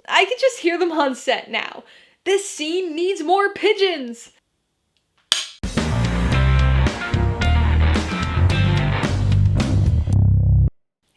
I can just hear them on set now. This scene needs more pigeons!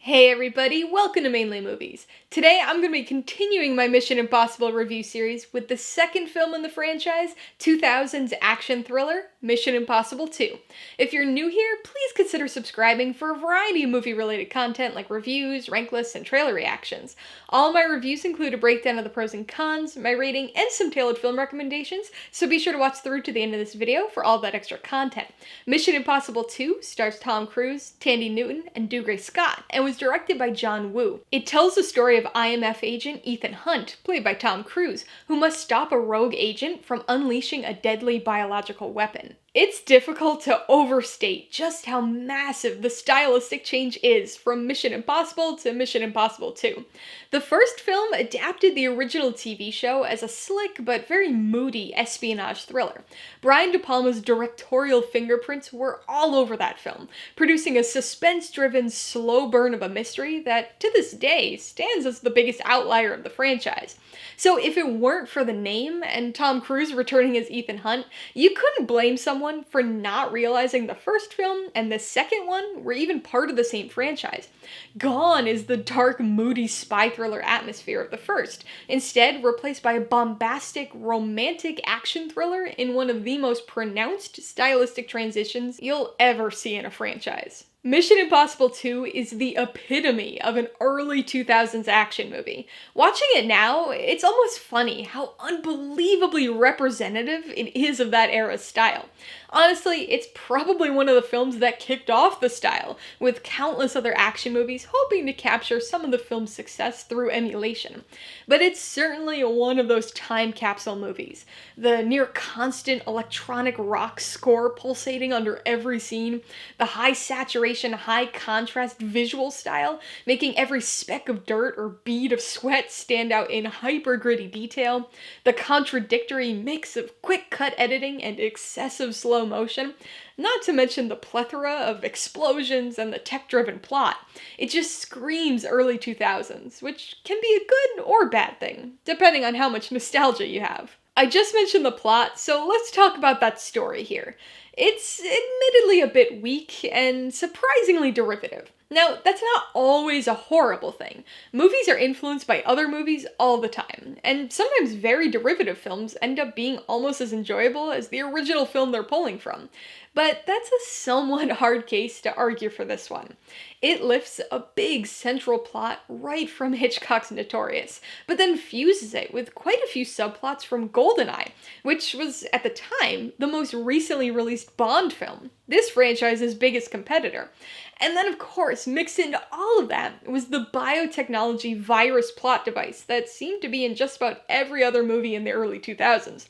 Hey everybody, welcome to Mainly Movies. Today I'm going to be continuing my Mission Impossible review series with the second film in the franchise, 2000's action thriller, Mission Impossible 2. If you're new here, please consider subscribing for a variety of movie-related content like reviews, rank lists, and trailer reactions. All my reviews include a breakdown of the pros and cons, my rating, and some tailored film recommendations, so be sure to watch through to the end of this video for all that extra content. Mission Impossible 2 stars Tom Cruise, Thandie Newton, and Dougray Scott, and was directed by John Woo. It tells the story of IMF agent Ethan Hunt, played by Tom Cruise, who must stop a rogue agent from unleashing a deadly biological weapon. It's difficult to overstate just how massive the stylistic change is from Mission Impossible to Mission Impossible 2. The first film adapted the original TV show as a slick but very moody espionage thriller. Brian De Palma's directorial fingerprints were all over that film, producing a suspense-driven slow burn of a mystery that, to this day, stands as the biggest outlier of the franchise. So if it weren't for the name and Tom Cruise returning as Ethan Hunt, you couldn't blame someone for not realizing the first film and the second one were even part of the same franchise. Gone is the dark, moody spy thriller atmosphere of the first, instead replaced by a bombastic, romantic action thriller in one of the most pronounced stylistic transitions you'll ever see in a franchise. Mission Impossible 2 is the epitome of an early 2000s action movie. Watching it now, it's almost funny how unbelievably representative it is of that era's style. Honestly, it's probably one of the films that kicked off the style, with countless other action movies hoping to capture some of the film's success through emulation. But it's certainly one of those time capsule movies. The near constant electronic rock score pulsating under every scene, the high saturation, high contrast visual style, making every speck of dirt or bead of sweat stand out in hyper gritty detail, the contradictory mix of quick cut editing and excessive slow motion, not to mention the plethora of explosions and the tech-driven plot. It just screams early 2000s, which can be a good or bad thing, depending on how much nostalgia you have. I just mentioned the plot, so let's talk about that story here. It's admittedly a bit weak and surprisingly derivative. Now, that's not always a horrible thing. Movies are influenced by other movies all the time, and sometimes very derivative films end up being almost as enjoyable as the original film they're pulling from. But that's a somewhat hard case to argue for this one. It lifts a big central plot right from Hitchcock's Notorious, but then fuses it with quite a few subplots from Goldeneye, which was, at the time, the most recently released Bond film, this franchise's biggest competitor. And then, of course, mixed into all of that was the biotechnology virus plot device that seemed to be in just about every other movie in the early 2000s.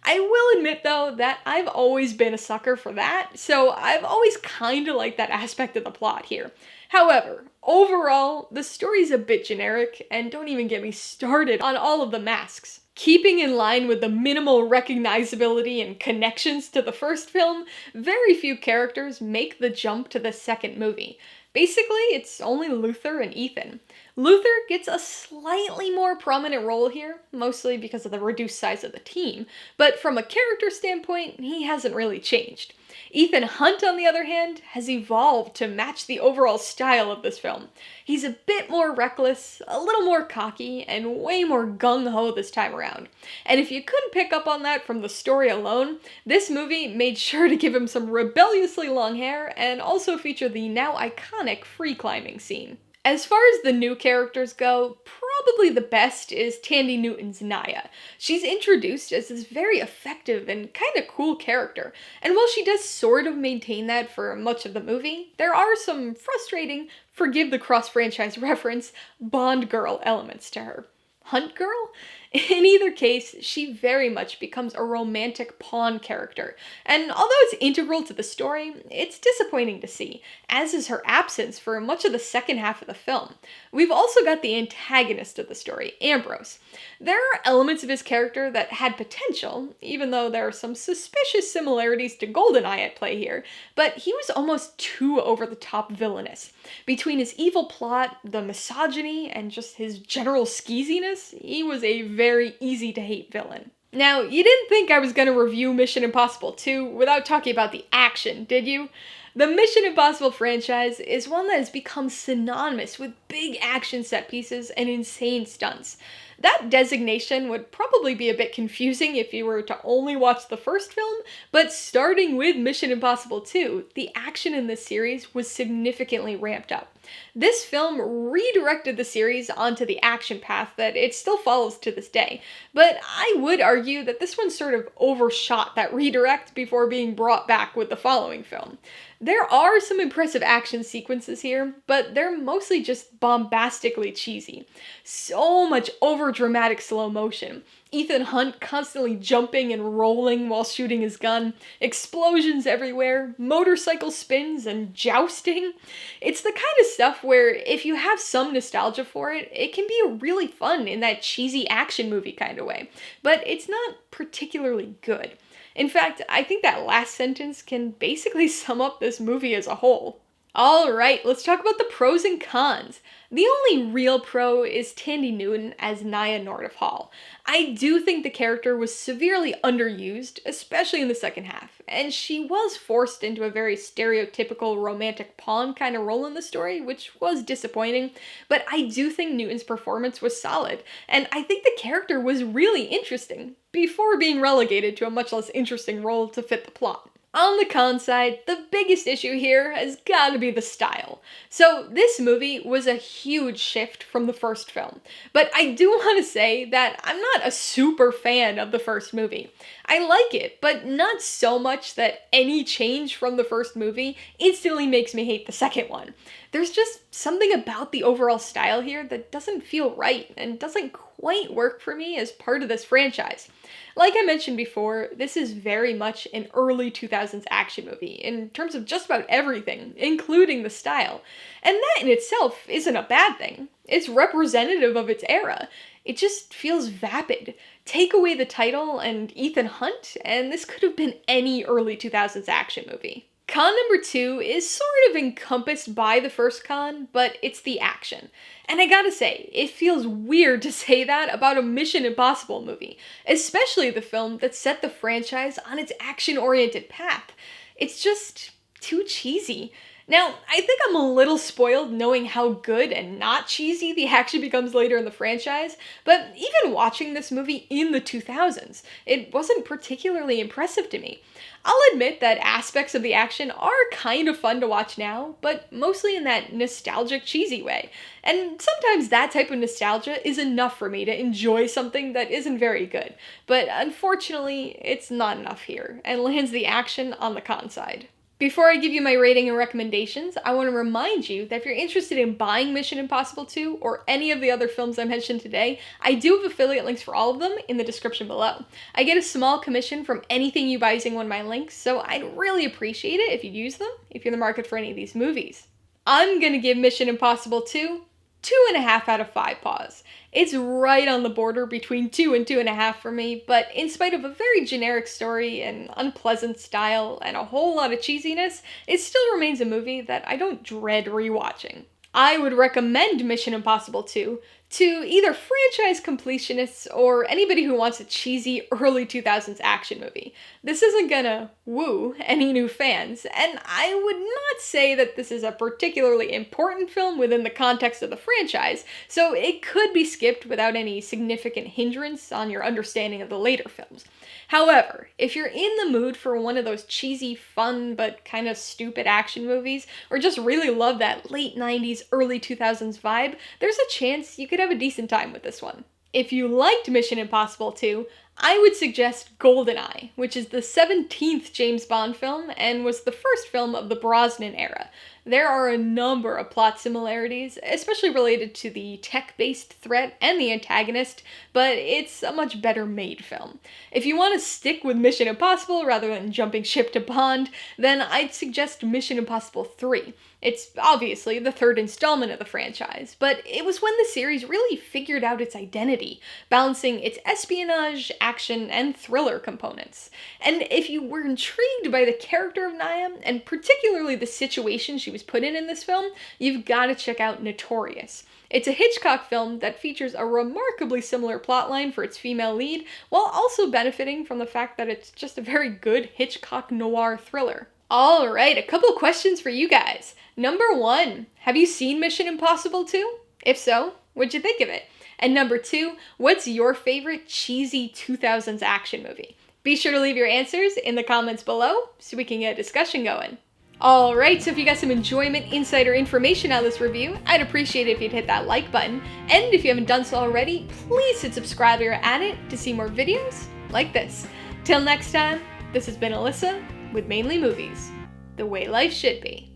I will admit, though, that I've always been a sucker for that, so I've always kinda liked that aspect of the plot here. However, overall, the story's a bit generic, and don't even get me started on all of the masks. Keeping in line with the minimal recognizability and connections to the first film, very few characters make the jump to the second movie. Basically, it's only Luther and Ethan. Luther gets a slightly more prominent role here, mostly because of the reduced size of the team, but from a character standpoint, he hasn't really changed. Ethan Hunt, on the other hand, has evolved to match the overall style of this film. He's a bit more reckless, a little more cocky, and way more gung-ho this time around. And if you couldn't pick up on that from the story alone, this movie made sure to give him some rebelliously long hair and also feature the now iconic free climbing scene. As far as the new characters go, probably the best is Thandie Newton's Naya. She's introduced as this very effective and kind of cool character, and while she does sort of maintain that for much of the movie, there are some frustrating, forgive the cross-franchise reference, Bond girl elements to her. Hunt girl? In either case, she very much becomes a romantic pawn character, and although it's integral to the story, it's disappointing to see, as is her absence for much of the second half of the film. We've also got the antagonist of the story, Ambrose. There are elements of his character that had potential, even though there are some suspicious similarities to Goldeneye at play here, but he was almost too over-the-top villainous. Between his evil plot, the misogyny, and just his general skeeziness, this, he was a very easy to hate villain. Now, you didn't think I was going to review Mission Impossible 2 without talking about the action, did you? The Mission Impossible franchise is one that has become synonymous with big action set pieces and insane stunts. That designation would probably be a bit confusing if you were to only watch the first film, but starting with Mission Impossible 2, the action in this series was significantly ramped up. This film redirected the series onto the action path that it still follows to this day, but I would argue that this one sort of overshot that redirect before being brought back with the following film. There are some impressive action sequences here, but they're mostly just bombastically cheesy. So much overdramatic slow motion. Ethan Hunt constantly jumping and rolling while shooting his gun, explosions everywhere, motorcycle spins, and jousting. It's the kind of stuff where if you have some nostalgia for it, it can be really fun in that cheesy action movie kind of way, but it's not particularly good. In fact, I think that last sentence can basically sum up this movie as a whole. Alright, let's talk about the pros and cons. The only real pro is Thandie Newton as Nya Nordhoff Hall. I do think the character was severely underused, especially in the second half, and she was forced into a very stereotypical romantic pawn kind of role in the story, which was disappointing, but I do think Newton's performance was solid, and I think the character was really interesting, before being relegated to a much less interesting role to fit the plot. On the con side, the biggest issue here has gotta be the style. So this movie was a huge shift from the first film, but I do want to say that I'm not a super fan of the first movie. I like it, but not so much that any change from the first movie instantly makes me hate the second one. There's just something about the overall style here that doesn't feel right and doesn't quite work for me as part of this franchise. Like I mentioned before, this is very much an early 2000s action movie in terms of just about everything, including the style. And that in itself isn't a bad thing. It's representative of its era. It just feels vapid. Take away the title and Ethan Hunt, and this could have been any early 2000s action movie. Con number 2 is sort of encompassed by the first con, but it's the action. And I gotta say, it feels weird to say that about a Mission Impossible movie, especially the film that set the franchise on its action-oriented path. It's just too cheesy. Now, I think I'm a little spoiled knowing how good and not cheesy the action becomes later in the franchise, but even watching this movie in the 2000s, it wasn't particularly impressive to me. I'll admit that aspects of the action are kind of fun to watch now, but mostly in that nostalgic, cheesy way. And sometimes that type of nostalgia is enough for me to enjoy something that isn't very good. But unfortunately, it's not enough here, and lands the action on the con side. Before I give you my rating and recommendations, I want to remind you that if you're interested in buying Mission Impossible 2 or any of the other films I mentioned today, I do have affiliate links for all of them in the description below. I get a small commission from anything you buy using one of my links, so I'd really appreciate it if you'd use them if you're in the market for any of these movies. I'm gonna give Mission Impossible 2 2.5 out of 5 paws. It's right on the border between 2 and 2.5 for me, but in spite of a very generic story and unpleasant style and a whole lot of cheesiness, it still remains a movie that I don't dread rewatching. I would recommend Mission Impossible 2 to either franchise completionists or anybody who wants a cheesy early 2000s action movie. This isn't gonna woo any new fans, and I would not say that this is a particularly important film within the context of the franchise, so it could be skipped without any significant hindrance on your understanding of the later films. However, if you're in the mood for one of those cheesy, fun, but kind of stupid action movies, or just really love that late 90s, early 2000s vibe, there's a chance you could have a decent time with this one. If you liked Mission Impossible 2, I would suggest Goldeneye, which is the 17th James Bond film and was the first film of the Brosnan era. There are a number of plot similarities, especially related to the tech-based threat and the antagonist, but it's a much better made film. If you want to stick with Mission Impossible rather than jumping ship to Bond, then I'd suggest Mission Impossible 3. It's obviously the third installment of the franchise, but it was when the series really figured out its identity, balancing its espionage, action, and thriller components. And if you were intrigued by the character of Naya, and particularly the situation she was put in this film, you've got to check out Notorious. It's a Hitchcock film that features a remarkably similar plotline for its female lead, while also benefiting from the fact that it's just a very good Hitchcock noir thriller. Alright, a couple questions for you guys. Number 1, have you seen Mission Impossible 2? If so, what'd you think of it? And number 2, what's your favorite cheesy 2000s action movie? Be sure to leave your answers in the comments below so we can get a discussion going. Alright, so if you got some enjoyment, insight, or information out of this review, I'd appreciate it if you'd hit that like button. And if you haven't done so already, please hit subscribe or add it to see more videos like this. Till next time, this has been Alyssa with Mainly Movies, the way life should be.